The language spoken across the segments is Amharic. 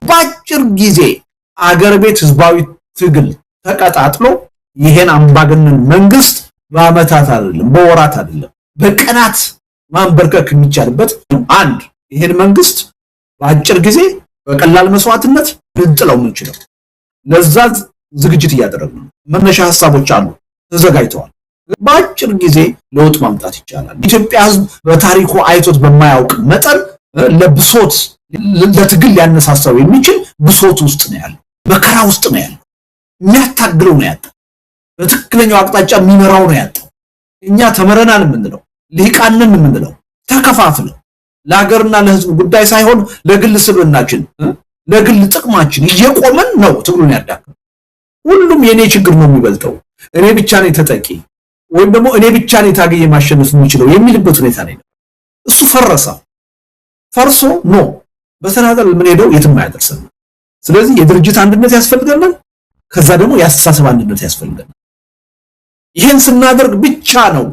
ባጭር ጊዜ አገር ቤት ህዝባዊ ትግል ተቀጣጥሎ ይሄን አምባገነን መንግስት በአመታት አይደለም በወራት አይደለም በቀናት ማንበርከክ የሚቻልበት አንድ ይሄን መንግስት ባጭር ጊዜ በቀላል መስዋዕትነት ልንጥለው ምንችለው ለዛ ዝግጅት እያደረግን መነሻ ሐሳቦች አሉ ተዘጋጅተዋል ባጭር ጊዜ ለውጥ ማምጣት ይቻላል ኢትዮጵያ ህዝብ በታሪኩ አይቶት በማያውቅ መጠን ለብሶት ለትግል ያነሳሳው የሚችል ብሶት ውስጥ ነው ያለው መከራ ውስጥ ነው ያለው የሚያታግለው ነው ያለው በትክክለኛው አቅጣጫ የሚመራው ነው ያለው እኛ ተመረናል ምንድነው ሊቃንን ምንድነው ተከፋፍለው ለሀገርና ለህዝብ ጉዳይ ሳይሆን ለግል ስብናችን ለግል ጥቅማችን እየቆመን ነው ትግሉን ያዳከመ ሁሉም የኔ ችግር ነው የሚበልጠው እኔ ብቻ ነኝ ተጠቂ ወይም ደግሞ እኔ ብቻ ነኝ ታገየ ማሸነፍ የሚችለው የሚልበት ሁኔታ ነው እሱ ፈርሶ ነው በተናጠል ምን ሄደው የትም አያደርሰን ስለዚህ የድርጅት አንድነት ያስፈልገናል ከዛ ደግሞ ያስተሳሰብ አንድነት ያስፈልገናል ይሄን ስናደርግ ብቻ ነው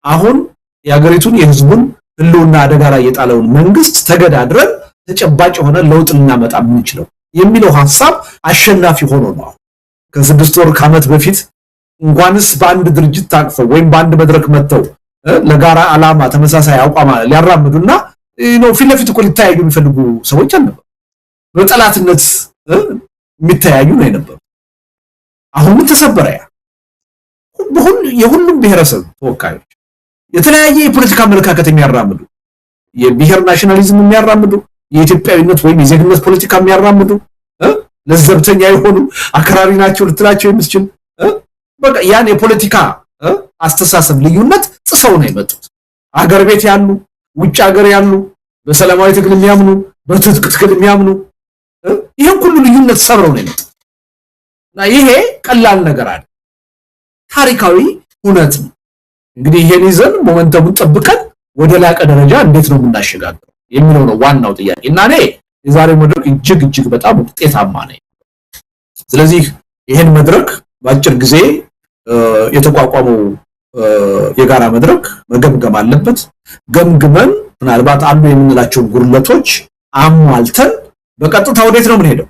አሁን የሀገሪቱን የህዝቡን ህልውና አደጋ ላይ የጣለውን መንግስት ተገዳድረን ተጨባጭ ሆነ ለውጥ ልናመጣ የምንችለው የሚለው ሐሳብ አሸናፊ ሆኖ ነው ከ6 ወር ከዓመት በፊት እንኳንስ በአንድ ድርጅት ታቅፈው ወይም በአንድ መድረክ መተው ለጋራ ዓላማ ተመሳሳይ አቋም ሊያራምዱና ነው ፊት ለፊት እኮ ሊታያዩ የሚፈልጉ ሰዎች አልነበሩ በጠላትነት የሚታያዩ ነው የነበሩ አሁን ምን ተሰበረ ያ የሁሉም ብሔረሰብ ተወካዮች የተለያየ የፖለቲካ አመለካከት የሚያራምዱ የብሔር ናሽናሊዝም የሚያራምዱ የኢትዮጵያዊነት ወይም የዜግነት ፖለቲካ የሚያራምዱ ለዘብተኛ የሆኑ አክራሪ ናቸው ልትላቸው የምትችል በቃ ያን የፖለቲካ አስተሳሰብ ልዩነት ጥሰው ነው የመጡት አገር ቤት ያሉ ውጭ ሀገር ያሉ በሰላማዊ ትግል የሚያምኑ በትጥቅ ትግል የሚያምኑ ይሄን ሁሉ ልዩነት ሰብረው ነው የመጡት እና ይሄ ቀላል ነገር አይደል ታሪካዊ እውነት ነው እንግዲህ ይሄን ይዘን ሞመንተሙን ጠብቀን ወደ ላቀ ደረጃ እንዴት ነው የምናሸጋግረው የሚለው ነው ዋናው ጥያቄ እና እኔ የዛሬ መድረክ እጅግ በጣም ውጤታማ ነኝ ስለዚህ ይሄን መድረክ ባጭር ጊዜ የተቋቋመው የጋራ መድረክ መገምገም አለበት ገምግመን ምናልባት አሉ የምንላቸው ጉድለቶች አሟልተን በቀጥታ ወዴት ነው የምንሄደው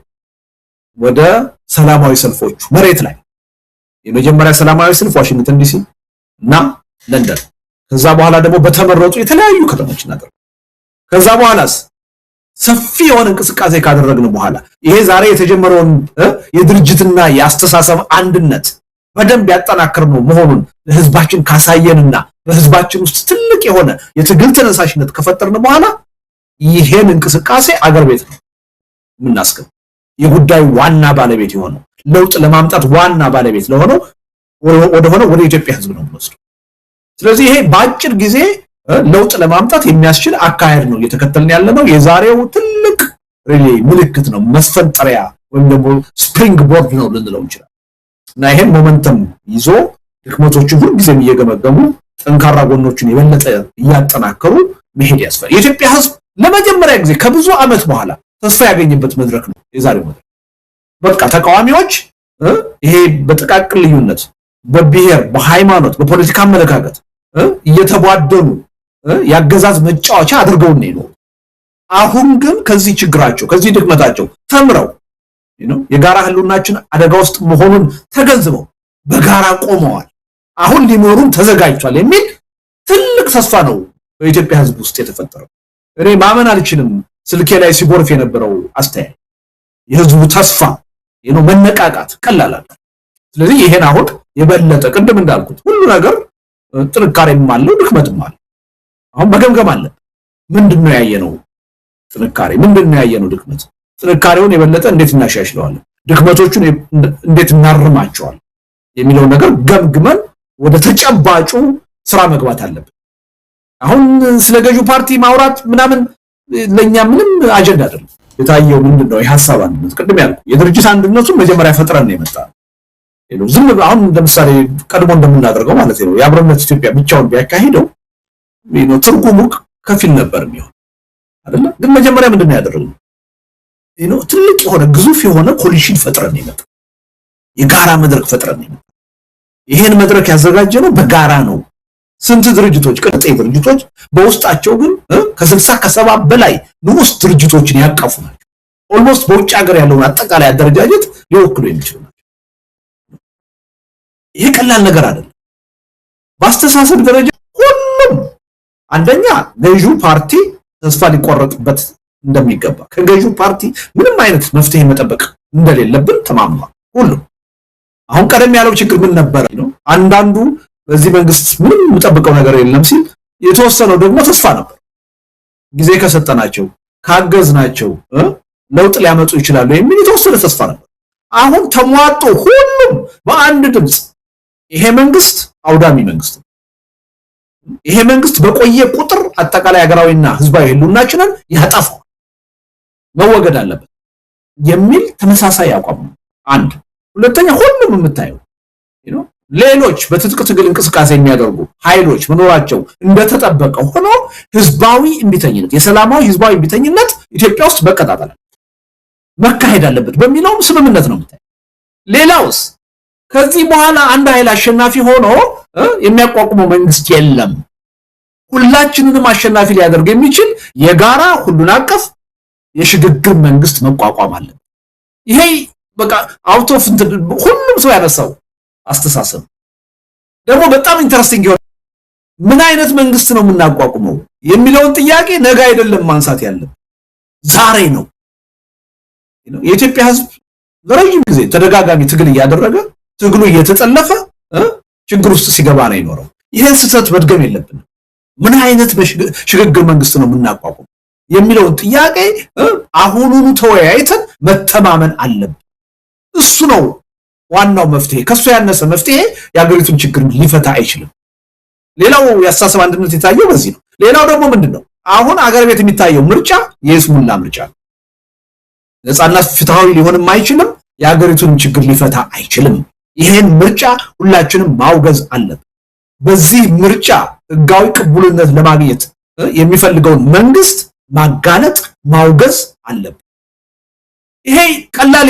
ወደ ሰላማዊ ሰልፎች መሬት ላይ የመጀመሪያ ሰላማዊ ሰልፍ ዋሽንግተን ዲሲ እና ለንደን ከዛ በኋላ ደግሞ በተመረጡ የተለያዩ ከተሞች እናደርግ ከዛ በኋላስ ሰፊ የሆነ እንቅስቃሴ ካደረግን በኋላ ይሄ ዛሬ የተጀመረውን የድርጅትና የአስተሳሰብ አንድነት በደንብ ያጠናክረው መሆኑን ለህዝባችን ካሳየንና በህዝባችን ውስጥ ትልቅ የሆነ የትግል ተነሳሽነት ከፈጠርን በኋላ ይሄን እንቅስቃሴ አገር ቤት ነው ምናስከው የጉዳዩ ዋና ባለቤት የሆነው ለውጥ ለማምጣት ዋና ባለቤት ለሆነው ወደ ኢትዮጵያ ህዝብ ነው የምንወስደው ስለዚህ ይሄ ባጭር ጊዜ ለውጥ ለማምጣት የሚያስችል አካሄድ ነው እየተከተልን ያለነው የዛሬው ትልቅ ምልክት ነው መስፈንጠሪያ ወይም ደግሞ ስፕሪንግ ቦርድ ነው ልንለው እንችላለን እና ይሄን ሞመንተም ይዞ ድክመቶችን ሁሉ ጊዜ እየገመገሙ ጠንካራ ጎኖችን የበለጠ እያጠናከሩ መሄድ ያስፈልጋል የኢትዮጵያ ህዝብ ለመጀመሪያ ጊዜ ከብዙ አመት በኋላ ተስፋ ያገኘበት መድረክ ነው የዛሬው መድረክ በቃ ተቃዋሚዎች ይሄ በጥቃቅን ልዩነት በብሔር በሃይማኖት በፖለቲካ አመለካከት እየተቧደኑ ያገዛዝ መጫወቻ አድርገው ነው አሁን ግን ከዚህ ችግራቸው ከዚህ ድክመታቸው ተምረው የጋራ ህልውናችን አደጋ ውስጥ መሆኑን ተገንዝበው በጋራ ቆመዋል አሁን ሊኖሩን ተዘጋጅቷል የሚል ትልቅ ተስፋ ነው በኢትዮጵያ ህዝብ ውስጥ የተፈጠረው እኔ ማመን አልችልም ስልኬ ላይ ሲጎርፍ የነበረው አስተያየት የህዝቡ ተስፋ መነቃቃት ቀላል አይደለም ስለዚህ ይሄን አሁን የበለጠ ቅድም እንዳልኩት ሁሉ ነገር ጥንካሬም አለው ድክመትም አለው አሁን መገምገም አለ ምንድነው ያየነው ጥንካሬ ምንድነው ያየነው ድክመት ጥንካሬውን የበለጠ እንዴት እናሻሽለዋለን ድክመቶቹን እንዴት እናርማቸዋለን የሚለው ነገር ገምግመን ወደ ተጨባጩ ስራ መግባት አለብን አሁን ስለገጁ ፓርቲ ማውራት ምናምን ለኛ ምንም አጀንዳ አይደለም የታየው ምንድነው የሐሳብ አንድነት ቅድም ያልኩ የድርጅት አንድነቱን መጀመሪያ ፈጥረን ነው የመጣው ዝም አሁን እንደምሳሌ ቀድሞ እንደምናደርገው ማለት ነው የአብሮነት ኢትዮጵያ ብቻውን ቢያካሂደው ትርጉሙ ከፊል ነበር የሚሆን አይደል ግን መጀመሪያ ምንድነው ያደረገው ትልቅ የሆነ ግዙፍ የሆነ ኮሊሽን ፈጥረን ነው የመጣው የጋራ መድረክ ፈጥረን ነው የመጣው ይሄን መድረክ ያዘጋጀነው በጋራ ነው ስንት ድርጅቶች ቀጣይ ድርጅቶች በውስጣቸው ግን ከ60 ከ70 በላይ ንዑስ ድርጅቶችን ያቀፉ ናቸው ኦልሞስት በውጭ ሀገር ያለውን አጠቃላይ አደረጃጀት ሊወክሉ የሚችሉ ናቸው። ይሄ ቀላል ነገር አይደለም። በአስተሳሰብ ደረጃ ሁሉም አንደኛ ገዢው ፓርቲ ተስፋ ሊቆረጥበት እንደሚገባ ከገዢው ፓርቲ ምንም አይነት መፍትሄ መጠበቅ እንደሌለብን ተማምኗል ሁሉም። አሁን ቀደም ያለው ችግር ምን ነበር ነው? አንዳንዱ በዚህ መንግስት ምንም የምጠብቀው ነገር የለም ሲል፣ የተወሰነው ደግሞ ተስፋ ነበር። ጊዜ ከሰጠናቸው ካገዝናቸው ለውጥ ሊያመጡ ይችላሉ የሚል የተወሰነ ተስፋ ነበር። አሁን ተሟጦ ሁሉም በአንድ ድምፅ ይሄ መንግስት አውዳሚ መንግስት ነው፣ ይሄ መንግስት በቆየ ቁጥር አጠቃላይ ሀገራዊና ህዝባዊ ህልውናችንን ያጠፋል፣ መወገድ አለበት የሚል ተመሳሳይ አቋም ነው። አንድ ሁለተኛ ሁሉም የምታየው ሌሎች በትጥቅ ትግል እንቅስቃሴ የሚያደርጉ ኃይሎች መኖራቸው እንደተጠበቀ ሆኖ ህዝባዊ እምቢተኝነት የሰላማዊ ህዝባዊ እምቢተኝነት ኢትዮጵያ ውስጥ መቀጣጠል መካሄድ አለበት በሚለውም ስምምነት ነው የምታየው። ሌላውስ ከዚህ በኋላ አንድ ኃይል አሸናፊ ሆኖ የሚያቋቁመው መንግስት የለም፣ ሁላችንንም አሸናፊ ሊያደርግ የሚችል የጋራ ሁሉን አቀፍ የሽግግር መንግስት መቋቋም አለበት። ይሄ በቃ አውት ኦፍ ሁሉም ሰው ያነሳው አስተሳሰብ ደግሞ በጣም ኢንተረስቲንግ ይሆናል። ምን አይነት መንግስት ነው የምናቋቁመው የሚለውን ጥያቄ ነገ አይደለም ማንሳት ያለብን ዛሬ ነው። የኢትዮጵያ ህዝብ ለረጅም ጊዜ ተደጋጋሚ ትግል እያደረገ ትግሉ እየተጠለፈ ችግር ውስጥ ሲገባ ነው የኖረው። ይሄን ስህተት መድገም የለብንም። ምን አይነት ሽግግር መንግስት ነው የምናቋቁመው የሚለውን ጥያቄ አሁኑኑ ተወያይተን መተማመን አለብን። እሱ ነው ዋናው መፍትሄ። ከሱ ያነሰ መፍትሄ የሀገሪቱን ችግር ሊፈታ አይችልም። ሌላው የአስተሳሰብ አንድነት የታየው በዚህ ነው። ሌላው ደግሞ ምንድነው? አሁን አገር ቤት የሚታየው ምርጫ የይስሙላ ምርጫ ነው። ነፃና ፍትሃዊ ሊሆንም አይችልም። የሀገሪቱን ችግር ሊፈታ አይችልም። ይሄን ምርጫ ሁላችንም ማውገዝ አለብን። በዚህ ምርጫ ህጋዊ ቅቡልነት ለማግኘት የሚፈልገውን መንግስት ማጋለጥ ማውገዝ አለብን። ይሄ ቀላል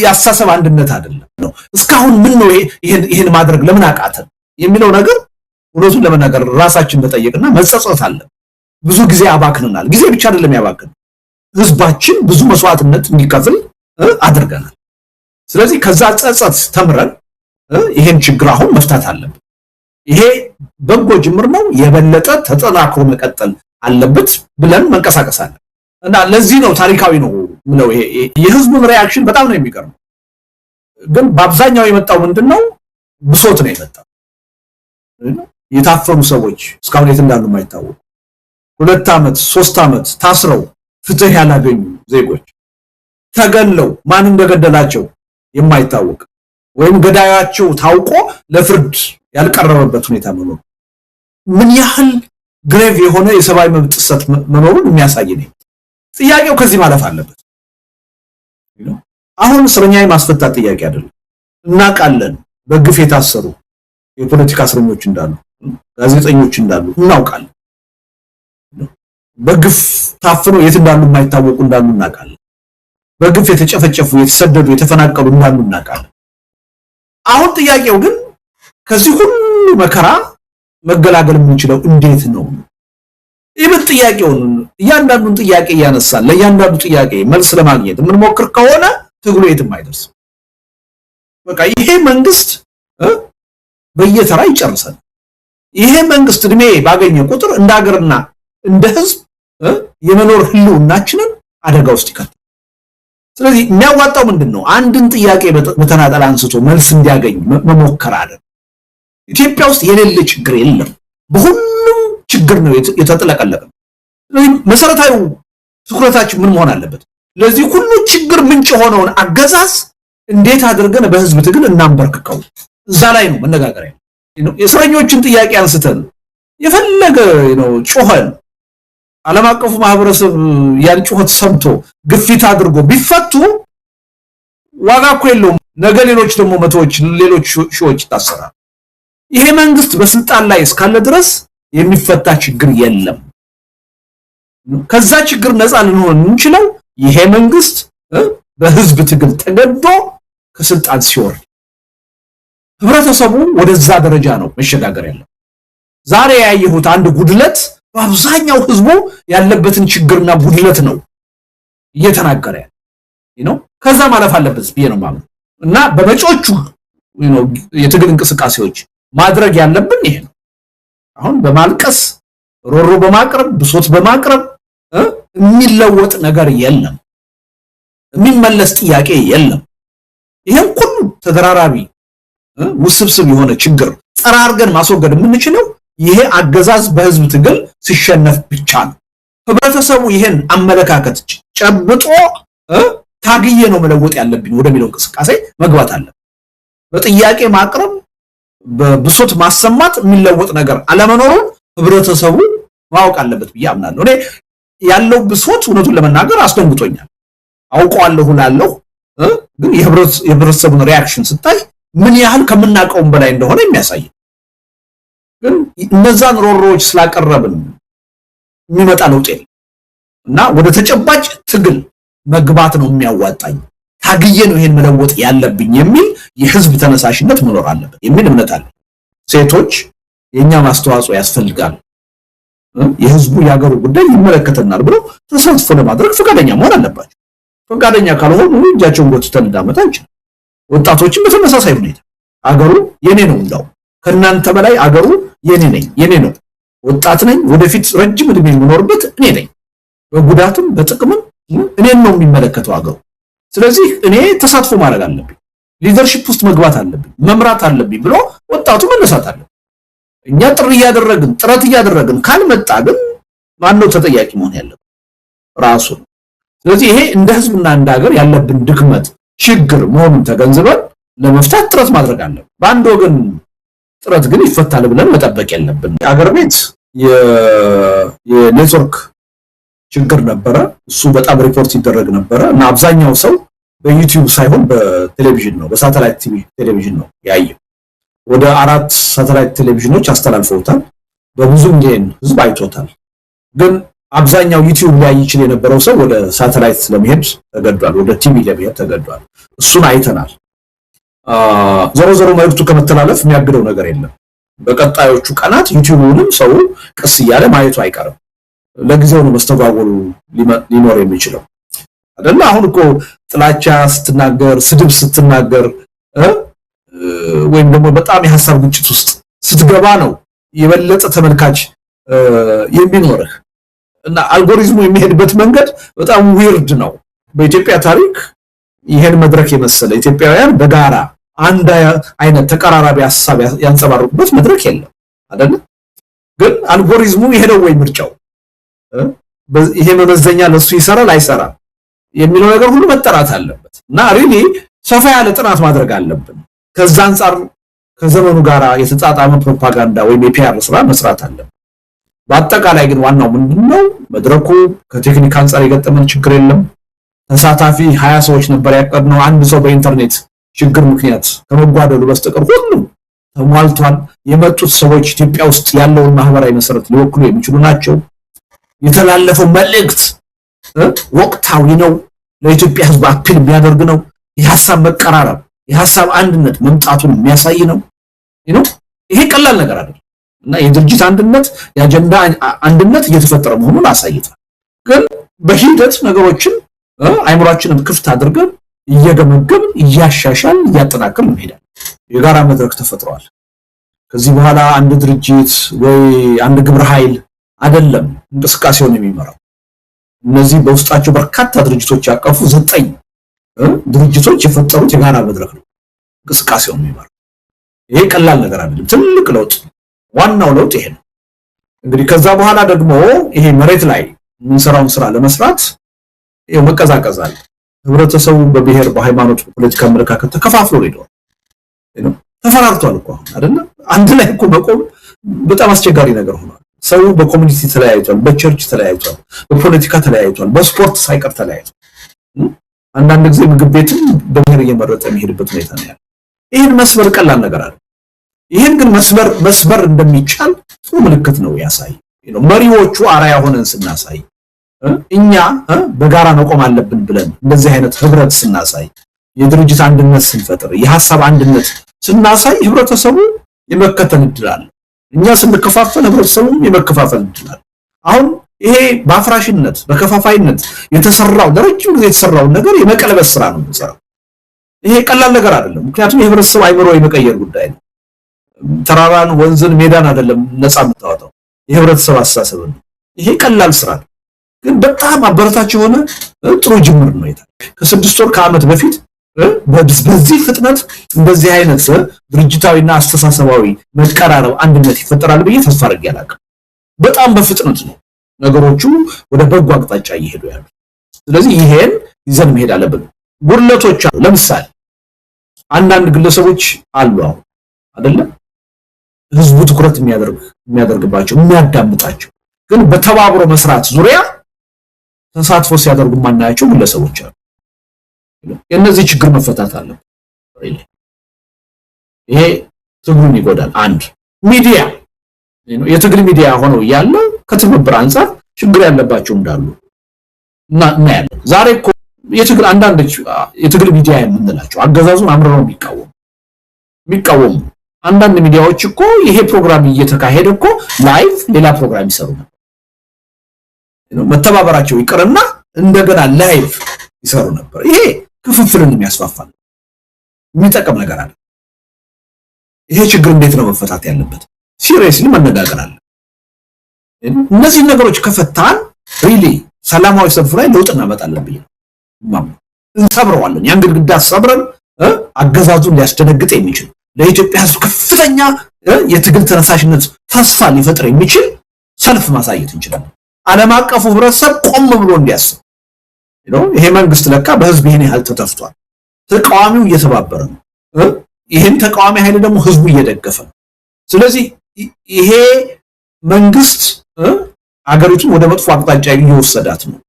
ያሳሰብ አንድነት አይደለም ነው። እስካሁን ምን ነው ይሄን ማድረግ ለምን አቃተን የሚለው ነገር እውነቱን ለመናገር ራሳችን መጠየቅና መጸጸት አለ። ብዙ ጊዜ አባክነናል። ጊዜ ብቻ አይደለም ያባክን፣ ህዝባችን ብዙ መስዋዕትነት እንዲከፍል አድርገናል። ስለዚህ ከዛ ጸጸት ተምረን ይሄን ችግር አሁን መፍታት አለብን። ይሄ በጎ ጅምር ነው፣ የበለጠ ተጠናክሮ መቀጠል አለበት ብለን መንቀሳቀስ አለ እና ለዚህ ነው ታሪካዊ ነው ምለው። ይሄ የህዝቡን ሪአክሽን በጣም ነው የሚገርመው። ግን በአብዛኛው የመጣው ምንድነው? ብሶት ነው የመጣው። የታፈኑ ሰዎች እስካሁን የት እንዳሉ የማይታወቁ 2 ዓመት 3 ዓመት ታስረው ፍትህ ያላገኙ ዜጎች ተገለው ማን እንደገደላቸው የማይታወቅ ወይም ገዳያቸው ታውቆ ለፍርድ ያልቀረበበት ሁኔታ መኖር ምን ያህል ግሬቭ የሆነ የሰብአዊ መብት ጥሰት መኖሩን የሚያሳይ ነው። ጥያቄው ከዚህ ማለፍ አለበት። አሁን እስረኛ የማስፈታት ጥያቄ አይደለም። እናውቃለን በግፍ የታሰሩ የፖለቲካ እስረኞች እንዳሉ፣ ጋዜጠኞች እንዳሉ እናውቃለን። በግፍ ታፍነው የት እንዳሉ የማይታወቁ እንዳሉ እናውቃለን። በግፍ የተጨፈጨፉ የተሰደዱ የተፈናቀሉ እንዳሉ እናውቃለን። አሁን ጥያቄው ግን ከዚህ ሁሉ መከራ መገላገል የምንችለው እንዴት ነው? ይህን ጥያቄውን እያንዳንዱን ጥያቄ እያነሳን ለእያንዳንዱ ጥያቄ መልስ ለማግኘት የምንሞክር ከሆነ ትግሉ የትም አይደርስም። በቃ ይሄ መንግስት በየተራ ይጨርሳል። ይሄ መንግስት እድሜ ባገኘ ቁጥር እንደ ሀገርና እንደ ህዝብ የመኖር ህልውናችንን አደጋ ውስጥ ይከታል። ስለዚህ የሚያዋጣው ምንድነው? አንድን ጥያቄ በተናጠል አንስቶ መልስ እንዲያገኝ መሞከር አለ። ኢትዮጵያ ውስጥ የሌለ ችግር የለም። በሁሉም ችግር ነው የተጠለቀለቀ። ስለዚህ መሰረታዊ ትኩረታችን ምን መሆን አለበት? ለዚህ ሁሉ ችግር ምንጭ የሆነውን አገዛዝ እንዴት አድርገን በህዝብ ትግል እናንበርክከው? እዛ ላይ ነው መነጋገሪያ። የእስረኞችን ጥያቄ አንስተን የፈለገ ጮኸን ዓለም አቀፉ ማህበረሰብ ያን ጩኸት ሰምቶ ግፊት አድርጎ ቢፈቱ ዋጋ እኮ የለውም። ነገ ሌሎች ደግሞ መቶዎች ሌሎች ሺዎች ይታሰራሉ። ይሄ መንግስት በስልጣን ላይ እስካለ ድረስ የሚፈታ ችግር የለም። ከዛ ችግር ነፃ ልንሆን እንችላለን ይሄ መንግስት በህዝብ ትግል ተገዶ ከስልጣን ሲወርድ። ህብረተሰቡ ወደዛ ደረጃ ነው መሸጋገር ያለው። ዛሬ ያየሁት አንድ ጉድለት በአብዛኛው ህዝቡ ያለበትን ችግርና ጉድለት ነው እየተናገረ ያለው። ከዛ ማለፍ አለበት ብዬ ነው ማለት እና በመጪዎቹ የትግል እንቅስቃሴዎች ማድረግ ያለብን ይሄ ነው። አሁን በማልቀስ ሮሮ በማቅረብ ብሶት በማቅረብ የሚለወጥ ነገር የለም፣ የሚመለስ ጥያቄ የለም። ይሄን ሁሉ ተደራራቢ ውስብስብ የሆነ ችግር ጠራርገን ማስወገድ የምንችለው ይሄ አገዛዝ በህዝብ ትግል ሲሸነፍ ብቻ ነው። ህብረተሰቡ ይሄን አመለካከት ጨብጦ ታግዬ ነው መለወጥ ያለብኝ ወደሚለው እንቅስቃሴ መግባት አለ። በጥያቄ ማቅረብ በብሶት ማሰማት የሚለወጥ ነገር አለመኖሩን ህብረተሰቡ ማወቅ አለበት ብዬ አምናለሁ። እኔ ያለው ብሶት እውነቱን ለመናገር አስደንግጦኛል። አውቀዋለሁ ላለው ግን የህብረተሰቡን ሪአክሽን ስታይ ምን ያህል ከምናቀውም በላይ እንደሆነ የሚያሳይ ግን እነዛን ሮሮዎች ስላቀረብን የሚመጣ ለውጥ እና ወደ ተጨባጭ ትግል መግባት ነው የሚያዋጣኝ። ታግዬ ነው ይሄን መለወጥ ያለብኝ የሚል የህዝብ ተነሳሽነት መኖር አለበት የሚል እምነት አለ። ሴቶች የኛ ማስተዋጽኦ ያስፈልጋል፣ የህዝቡ ያገሩ ጉዳይ ይመለከተናል ብለው ተሳትፎ ለማድረግ ፈቃደኛ መሆን አለባቸው። ፈቃደኛ ካልሆኑ እጃቸውን ጎትተን እንዳመጣ እንችላለን። ወጣቶችም በተመሳሳይ ሁኔታ አገሩ የኔ ነው እንዳው ከናንተ በላይ አገሩ የኔ ነው፣ ወጣት ነኝ፣ ወደፊት ረጅም እድሜ የምኖርበት እኔ ነኝ፣ በጉዳትም በጥቅምም እኔን ነው የሚመለከተው አገሩ። ስለዚህ እኔ ተሳትፎ ማድረግ አለብኝ፣ ሊደርሺፕ ውስጥ መግባት አለብኝ፣ መምራት አለብኝ ብሎ ወጣቱ መነሳት አለበት። እኛ ጥረት እያደረግን ካልመጣ ግን ማነው ተጠያቂ መሆን ያለበት? ራሱ። ስለዚህ ይሄ እንደ ህዝብና እንደ ሀገር ያለብን ድክመት ችግር መሆኑን ተገንዝበን ለመፍታት ጥረት ማድረግ አለብን። በአንድ ወገን ጥረት ግን ይፈታል ብለን መጠበቅ የለብን። አገር ቤት የኔትወርክ ችግር ነበረ። እሱ በጣም ሪፖርት ይደረግ ነበረ እና አብዛኛው ሰው በዩቲዩብ ሳይሆን በቴሌቪዥን ነው፣ በሳተላይት ቴሌቪዥን ነው ያየው። ወደ 4 ሳተላይት ቴሌቪዥኖች አስተላልፈውታል። በብዙ ሚሊዮን ህዝብ አይቶታል። ግን አብዛኛው ዩቲዩብ ላይ ይችል የነበረው ሰው ወደ ሳተላይት ለመሄድ ተገዷል፣ ወደ ቲቪ ለመሄድ ተገዷል። እሱን አይተናል። ዞሮ መልዕክቱ ከመተላለፍ የሚያግደው ነገር የለም። በቀጣዮቹ ቀናት ዩቲዩብንም ሰው ቀስ እያለ ማየቱ አይቀርም። ለጊዜው ነው መስተጓጎሉ ሊኖር የሚችለው አይደል? አሁን እኮ ጥላቻ ስትናገር፣ ስድብ ስትናገር ወይም ደግሞ በጣም የሐሳብ ግጭት ውስጥ ስትገባ ነው የበለጠ ተመልካች የሚኖርህ እና አልጎሪዝሙ የሚሄድበት መንገድ በጣም ዊርድ ነው። በኢትዮጵያ ታሪክ ይሄን መድረክ የመሰለ ኢትዮጵያውያን በጋራ አንድ አይነት ተቀራራቢ ሐሳብ ያንጸባርቁበት መድረክ የለም አይደል? ግን አልጎሪዝሙ ይሄው ወይ ምርጫው ይሄ መመዘኛ ለሱ ይሰራል አይሰራም የሚለው ነገር ሁሉ መጠራት አለበት እና ሪሊ ሰፋ ያለ ጥናት ማድረግ አለብን። ከዛ አንፃር ከዘመኑ ጋራ የተጣጣመ ፕሮፓጋንዳ ወይም የፒአር ስራ መስራት አለብን። በአጠቃላይ ግን ዋናው ምንድነው? መድረኩ ከቴክኒክ አንፃር የገጠመን ችግር የለም። ተሳታፊ 20 ሰዎች ነበር ያቀድነው። አንድ ሰው በኢንተርኔት ችግር ምክንያት ከመጓደሉ በስተቀር ሁሉም ተሟልቷል። የመጡት ሰዎች ኢትዮጵያ ውስጥ ያለውን ማህበራዊ መሰረት ሊወክሉ የሚችሉ ናቸው። የተላለፈው መልእክት ወቅታዊ ነው፣ ለኢትዮጵያ ህዝብ አፒል የሚያደርግ ነው። የሐሳብ መቀራረብ፣ የሐሳብ አንድነት መምጣቱን የሚያሳይ ነው። ይሄ ቀላል ነገር አይደለም እና የድርጅት አንድነት፣ የአጀንዳ አንድነት እየተፈጠረ መሆኑን አሳይቷል። ግን በሂደት ነገሮችን አይምሯችንን ክፍት አድርገን እየገመገምን እያሻሻልን እያጠናከርን እንሄዳለን። የጋራ መድረክ ተፈጥሯል። ከዚህ በኋላ አንድ ድርጅት ወይ አንድ ግብረ ኃይል አይደለም እንቅስቃሴውን የሚመራው። እነዚህ በውስጣቸው በርካታ ድርጅቶች ያቀፉ 9 ድርጅቶች የፈጠሩት የጋራ መድረክ ነው እንቅስቃሴውን የሚመራው። ይሄ ቀላል ነገር አይደለም፣ ትልቅ ለውጥ። ዋናው ለውጥ ይሄ ነው። እንግዲህ ከዛ በኋላ ደግሞ ይሄ መሬት ላይ የምንሰራውን ስራ ለመስራት ይሄ መቀዛቀዛል። ህብረተሰቡ በብሔር፣ በሃይማኖት፣ በፖለቲካ አመለካከት ተከፋፍሎ ሄዷል። ተፈራርቷል እኮ አይደል? አንድ ላይ እኮ መቆም በጣም አስቸጋሪ ነገር ሆኗል። ሰው በኮሚኒቲ ተለያይቷል፣ በቸርች ተለያይቷል፣ በፖለቲካ ተለያይቷል፣ በስፖርት ሳይቀር ተለያይቷል። አንዳንድ ጊዜ ምግብ ቤትም በብሔር እየመረጠ የሚሄድበት ሁኔታ ነው ያለው። ይሄን መስበር ቀላል ነገር አይደለም። ይሄን ግን መስበር እንደሚቻል ጥሩ ምልክት ነው ያሳይ። መሪዎቹ አራያ ሆነን ስናሳይ፣ እኛ በጋራ መቆም አለብን ብለን እንደዚህ አይነት ህብረት ስናሳይ፣ የድርጅት አንድነት ስንፈጥር፣ የሐሳብ አንድነት ስናሳይ ህብረተሰቡ የመከተል እድል አለ። እኛ ስንከፋፈል ህብረተሰቡ የመከፋፈል እድል አለ። አሁን ይሄ በአፍራሽነት በከፋፋይነት የተሰራው ለረጅም ጊዜ የተሰራው ነገር የመቀልበስ ስራ ነው የሚሰራው። ይሄ ቀላል ነገር አይደለም። ምክንያቱም የህብረተሰብ አይምሮ የመቀየር ጉዳይ ነው። ተራራን፣ ወንዝን፣ ሜዳን አይደለም ነፃ የምታወጣው የህብረተሰብ አስተሳሰብ ነው። ይሄ ቀላል ስራ ነው፣ ግን በጣም አበረታች የሆነ ጥሩ ጅምር ነው። ከ6 ወር ከዓመት በፊት በዚህ ፍጥነት እንደዚህ አይነት ድርጅታዊና አስተሳሰባዊ መቀራረብ አንድነት ይፈጠራል ብዬ ተስፋ አድርጌ አላውቅም። በጣም በፍጥነት ነው ነገሮቹ ወደ በጎ አቅጣጫ እየሄዱ ያሉ። ስለዚህ ይሄን ይዘን መሄድ አለብን። ጉድለቶች አሉ። ለምሳሌ አንዳንድ ግለሰቦች አሉ አሁን አይደለም ህዝቡ ትኩረት የሚያደርግባቸው የሚያዳምጣቸው፣ ግን በተባብሮ መስራት ዙሪያ ተሳትፎ ሲያደርጉ ማናያቸው ግለሰቦች አሉ። የነዚህ ችግር መፈታት አለበት። ይሄ ትግሉን ይጎዳል። አንድ ሚዲያ የትግል ሚዲያ ሆነው ያለ ከትብብር አንፃር ችግር ያለባቸው እንዳሉ እና ያለ ዛሬ እኮ የትግል አንዳንድ የትግል ሚዲያ የምንላቸው አገዛዙን አምርረው የሚቃወሙ አንዳንድ ሚዲያዎች እኮ ይሄ ፕሮግራም እየተካሄደ እኮ ላይቭ ሌላ ፕሮግራም ይሰሩ ነበር። መተባበራቸው ይቅርና እንደገና ላይቭ ይሰሩ ነበር። ይሄ ክፍፍልን የሚያስፋፋል የሚጠቅም ነገር አለ። ይሄ ችግር እንዴት ነው መፈታት ያለበት? ሲሪየስሊ መነጋገር አለ። እነዚህ ነገሮች ከፈታን ሪሊ ሰላማዊ ሰልፍ ላይ ለውጥ እናመጣለን ብዬ እንሰብረዋለን። ያን ግድግዳ ሰብረን አገዛዙን ሊያስደነግጥ የሚችል ለኢትዮጵያ ሕዝብ ከፍተኛ የትግል ተነሳሽነት ተስፋ ሊፈጥር የሚችል ሰልፍ ማሳየት እንችላለን። ዓለም አቀፉ ህብረተሰብ ቆም ብሎ እንዲያስብ ይሄ መንግስት ለካ በህዝብ ይሄን ያህል ተተፍቷል፣ ተቃዋሚው እየተባበረ ነው፣ ይሄን ተቃዋሚ ኃይል ደግሞ ህዝቡ እየደገፈ ነው። ስለዚህ ይሄ መንግስት አገሪቱን ወደ መጥፎ አቅጣጫ እየወሰዳት ነው።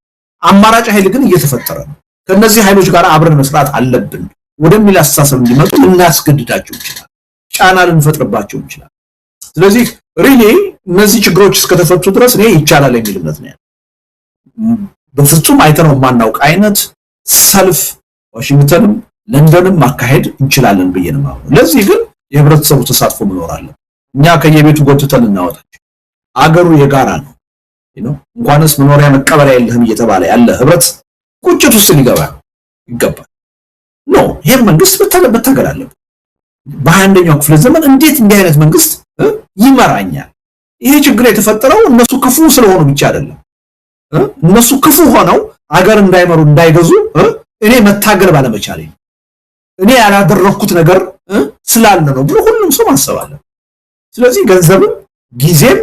አማራጭ ኃይል ግን እየተፈጠረ ነው። ከነዚህ ኃይሎች ጋር አብረን መስራት አለብን ወደሚል አስተሳሰብ እንዲመጡ ልናስገድዳቸው ይችላል፣ ጫና ልንፈጥርባቸው ይችላል። ስለዚህ ሪሊ እነዚህ ችግሮች እስከተፈቱ ድረስ እኔ ይቻላል የሚል እምነት ነው ያለው። በፍጹም አይተነው የማናውቅ አይነት ሰልፍ ዋሽንግተንም ለንደንም ማካሄድ እንችላለን ብዬ ነው ማለት። ለዚህ ግን የህብረተሰቡ ተሳትፎ መኖር አለ። እኛ ከየቤቱ ጎትተን እናወጣቸው። አገሩ የጋራ ነው። እንኳንስ መኖሪያ መቀበሪያ የለህም እየተባለ ያለ ህብረት ቁጭት ውስጥ ይገባል። ይሄ መንግስት መታገል አለበት። በ21ኛው ክፍለ ዘመን እንዴት እንዲህ አይነት መንግስት ይመራኛል? ይሄ ችግር የተፈጠረው እነሱ ክፉ ስለሆኑ ብቻ አይደለም። እነሱ ክፉ ሆነው አገር እንዳይመሩ እንዳይገዙ እኔ መታገል ባለመቻሌ እኔ ያላደረኩት ነገር ስላለ ነው ብሎ ሁሉም ሰው ማሰብ አለ። ስለዚህ ገንዘብም ጊዜም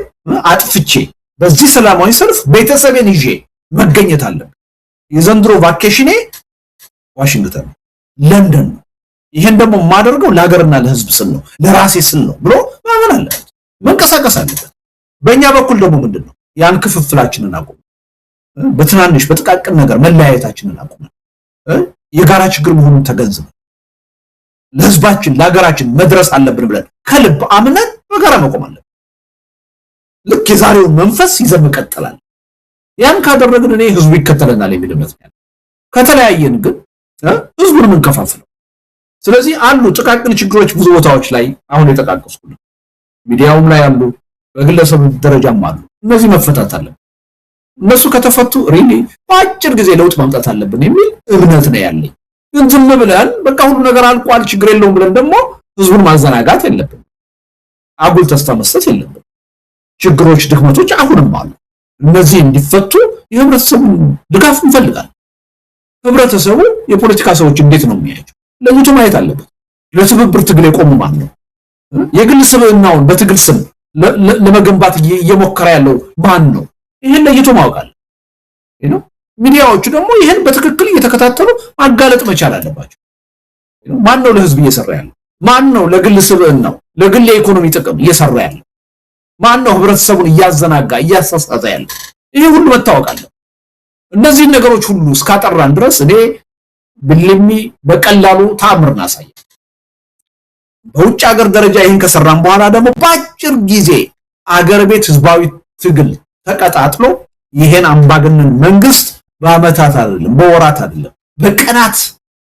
አጥፍቼ በዚህ ሰላማዊ ሰልፍ ቤተሰቤን ይዤ መገኘት አለብኝ። የዘንድሮ ቫኬሽኔ ዋሽንግተን ለንደን ነው። ይሄን ደግሞ የማደርገው ለሀገርና ለህዝብ ስል ነው፣ ለራሴ ስል ነው ብሎ ማመን አለበት፣ መንቀሳቀስ አለበት። በእኛ በኩል ደግሞ ምንድነው ያን ክፍፍላችንን አቁም፣ በትናንሽ በጥቃቅን ነገር መለያየታችንን አቁም፣ የጋራ ችግር መሆኑን ተገንዝበን ለህዝባችን ለሀገራችን መድረስ አለብን ብለን ከልብ አምነን በጋራ መቆም አለብን። ልክ የዛሬውን መንፈስ ይዘን መቀጠላል። ያን ካደረግን እኔ ህዝቡ ይከተለናል የሚል እምነት ነው። ከተለያየን ግን ህዝቡን እንከፋፍለው። ስለዚህ አሉ ጥቃቅን ችግሮች ብዙ ቦታዎች ላይ አሁን የተቃቀስኩት ሚዲያውም ላይ አሉ፣ በግለሰብ ደረጃም አሉ። እነዚህ መፈታት አለብን። እነሱ ከተፈቱ ሪሊ በአጭር ጊዜ ለውጥ ማምጣት አለብን የሚል እምነት ነው ያለኝ። ግን ዝም ብለን በቃ ሁሉ ነገር አልቋል ችግር የለውም ብለን ደግሞ ህዝቡን ማዘናጋት የለብን፣ አጉል ተስፋ መስጠት የለብን። ችግሮች ድክመቶች አሁንም አሉ። እነዚህ እንዲፈቱ የህብረተሰቡን ድጋፍ እንፈልጋለን። ህብረተሰቡ የፖለቲካ ሰዎች እንዴት ነው የሚያዩት ለይቶ ማየት አለበት። ለትብብር ትግል የቆሙ ማን ነው? የግል ስብዕናውን በትግል ስም ለመገንባት እየሞከረ ያለው ማን ነው? ይሄን ለይቶ ማወቅ አለ። ሚዲያዎቹ ደግሞ ይሄን በትክክል እየተከታተሉ ማጋለጥ መቻል አለባቸው። ማን ነው ለህዝብ እየሰራ ያለው? ማን ነው ለግል ስብዕናው ለግል የኢኮኖሚ ጥቅም እየሰራ ያለው? ማን ነው ህብረተሰቡን እያዘናጋ እያሳሳተ ያለው? ይሄ ሁሉ መታወቅ አለ። እነዚህ ነገሮች ሁሉ እስካጠራን ድረስ እኔ ብልሚ በቀላሉ ታምር እናሳይ። በውጭ ሀገር ደረጃ ይሄን ከሰራን በኋላ ደግሞ በአጭር ጊዜ አገር ቤት ህዝባዊ ትግል ተቀጣጥሎ ይሄን አምባገነን መንግስት በአመታት አይደለም በወራት አይደለም በቀናት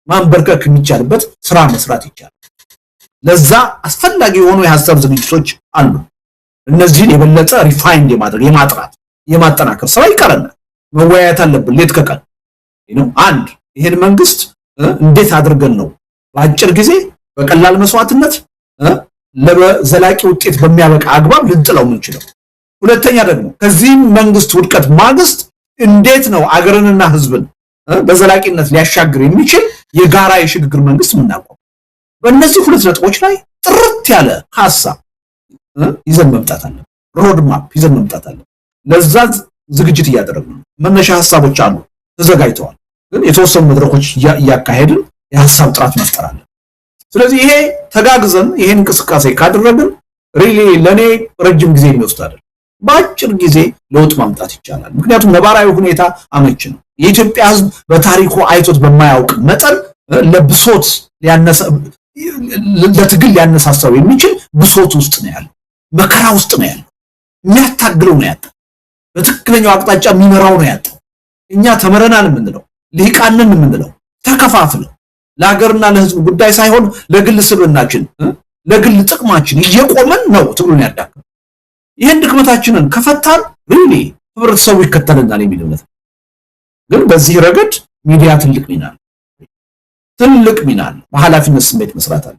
ማንበርከክ የሚቻልበት ስራ መስራት ይቻላል። ለዛ አስፈላጊ የሆኑ የሐሳብ ዝግጅቶች አሉ። እነዚህን የበለጠ ሪፋይንድ የማድረግ የማጥራት የማጠናከር ስራ ይቀርናል። መወያየት አለብን ሌት ከቀን አንድ ይሄን መንግስት እንዴት አድርገን ነው በአጭር ጊዜ በቀላል መስዋዕትነት ለዘላቂ ውጤት በሚያበቃ አግባብ ልንጥለው ምንችለው። ሁለተኛ ደግሞ ከዚህ መንግስት ውድቀት ማግስት እንዴት ነው አገርንና ህዝብን በዘላቂነት ሊያሻግር የሚችል የጋራ የሽግግር መንግስት ምናቋቁም። በእነዚህ ሁለት ነጥቦች ላይ ጥርት ያለ ሐሳብ ይዘን መምጣት አለ። ሮድ ማፕ ይዘን መምጣት አለ። ለዛ ዝግጅት እያደረግን ነው። መነሻ ሐሳቦች አሉ ተዘጋጅተዋል። ግን የተወሰኑ መድረኮች እያካሄድን የሐሳብ ጥራት መፍጠር አለ። ስለዚህ ይሄ ተጋግዘን ይሄን እንቅስቃሴ ካደረግን ሪሊ ለኔ ረጅም ጊዜ የሚወስድ አይደል፣ በአጭር ጊዜ ለውጥ ማምጣት ይቻላል። ምክንያቱም ነባራዊ ሁኔታ አመች ነው። የኢትዮጵያ ህዝብ በታሪኩ አይቶት በማያውቅ መጠን ለብሶት ለትግል ሊያነሳሳው የሚችል ብሶት ውስጥ ነው ያለው፣ መከራ ውስጥ ነው ያለው። የሚያታግለው ነው ያለው፣ በትክክለኛው አቅጣጫ የሚመራው ነው ያለው። እኛ ተመረናል የምንለው ልሂቃንን የምንለው ተከፋፍለው ለሀገርና ለህዝብ ጉዳይ ሳይሆን ለግል ስብናችን ለግል ጥቅማችን እየቆመን ነው ትግሉን ያዳከመው። ይሄን ድክመታችንን ከፈታን ሪሊ ህብረተሰቡ ይከተለናል የሚል እምነት ነው። ግን በዚህ ረገድ ሚዲያ ትልቅ ሚና አለ፣ በኃላፊነት ስሜት መስራት አለ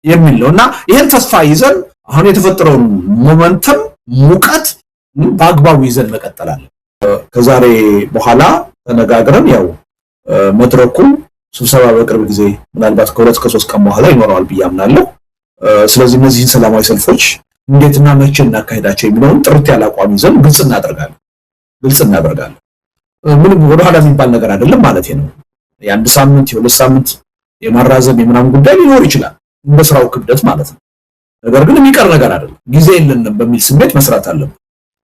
የሚል ነውና ይሄን ተስፋ ይዘን አሁን የተፈጠረውን ሞመንተም ሙቀት በአግባቡ ይዘን መቀጠል አለ። ከዛሬ በኋላ ተነጋግረን ያው መድረኩ ስብሰባ በቅርብ ጊዜ ምናልባት ከሁለት ከሶስት ቀን በኋላ ይኖራል ብዬ አምናለሁ። ስለዚህ እነዚህን ሰላማዊ ሰልፎች እንዴትና መቼ እናካሄዳቸው የሚለውን ጥርት ያለ አቋም ይዘን ግልጽ እናደርጋለን። ምንም ወደኋላ የሚባል ነገር አይደለም ማለት ነው። የአንድ ሳምንት የሁለት ሳምንት የማራዘም የምናምን ጉዳይ ሊኖር ይችላል እንደ ስራው ክብደት ማለት ነው። ነገር ግን የሚቀር ነገር አይደለም። ጊዜ የለንም በሚል ስሜት መስራት አለብን።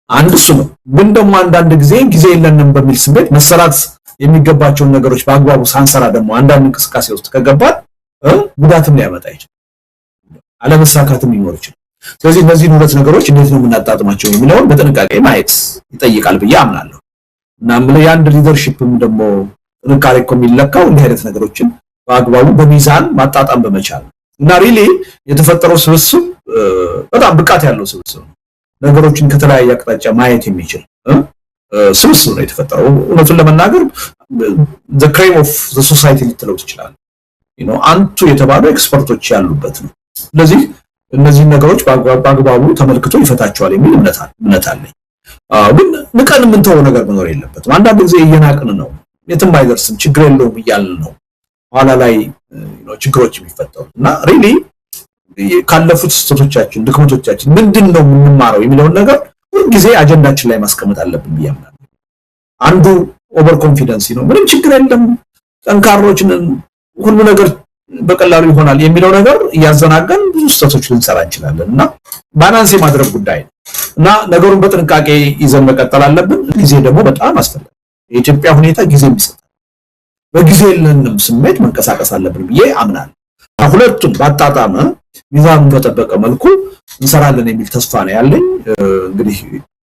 አንድ እሱ ነው። ግን ደግሞ አንዳንድ ጊዜ የለንም በሚል ስሜት መሰራት የሚገባቸውን ነገሮች በአግባቡ ሳንሰራ ደግሞ አንዳንድ እንቅስቃሴ ውስጥ ከገባን ጉዳትም ሊያመጣ ይችላል፣ አለመሳካትም ሊኖር ይችላል። ስለዚህ እነዚህን ሁለት ነገሮች እንዴት ነው የምናጣጥማቸው የሚለውን በጥንቃቄ ማየት ይጠይቃል ብዬ አምናለሁ። እና የአንድ ሊደርሺፕም ደግሞ ጥንካሬ እኮ የሚለካው እንዲህ አይነት ነገሮችን በአግባቡ በሚዛን ማጣጣም በመቻል እና ሪሊ የተፈጠረው ስብስብ በጣም ብቃት ያለው ስብስብ ነው። ነገሮችን ከተለያየ አቅጣጫ ማየት የሚችል ስብስብ ነው የተፈጠረው። እውነቱን ለመናገር the cream of the society ልትለው ትችላለህ። አንቱ የተባሉ ኤክስፐርቶች ያሉበት ነው። ስለዚህ እነዚህ ነገሮች በአግባቡ ተመልክቶ ይፈታቸዋል የሚል እምነት አለኝ። ግን ንቀን የምንተወው ነገር መኖር የለበትም። አንዳንድ ጊዜ እየናቅን ነው፣ የትም አይደርስም፣ ችግር የለውም እያልን ነው ኋላ ላይ ችግሮች የሚፈጠሩ እና ሪሊ ካለፉት ስህተቶቻችን ድክመቶቻችን ምንድነው የምንማረው የሚለውን ነገር ሁልጊዜ አጀንዳችን ላይ ማስቀመጥ አለብን ብዬ አምናለሁ። አንዱ ኦቨር ኮንፊደንስ ነው፣ ምንም ችግር የለም፣ ጠንካሮች ነን፣ ሁሉ ነገር በቀላሉ ይሆናል የሚለው ነገር እያዘናጋን ብዙ ስህተቶች ልንሰራ እንችላለን እና ባላንስ የማድረግ ጉዳይ ነው እና ነገሩን በጥንቃቄ ይዘን መቀጠል አለብን። ጊዜ ደግሞ በጣም አስፈላጊ፣ የኢትዮጵያ ሁኔታ ጊዜ የሚሰጥ በጊዜ የለንም ስሜት መንቀሳቀስ አለብን ብዬ አምናለሁ። ሁለቱም ባጣጣመ ሚዛኑን በጠበቀ መልኩ እንሰራለን የሚል ተስፋ ነው ያለኝ። እንግዲህ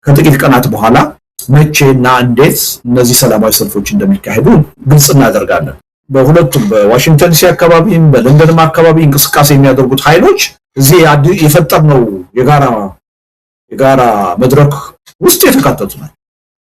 ከጥቂት ቀናት በኋላ መቼና እንዴት እነዚህ ሰላማዊ ሰልፎች እንደሚካሄዱ ግልጽ እናደርጋለን። በሁለቱም በዋሽንግተን ዲሲ አካባቢም በለንደንም አካባቢ እንቅስቃሴ የሚያደርጉት ኃይሎች እዚህ የፈጠርነው የጋራ መድረክ ውስጥ የተካተቱ ናቸው።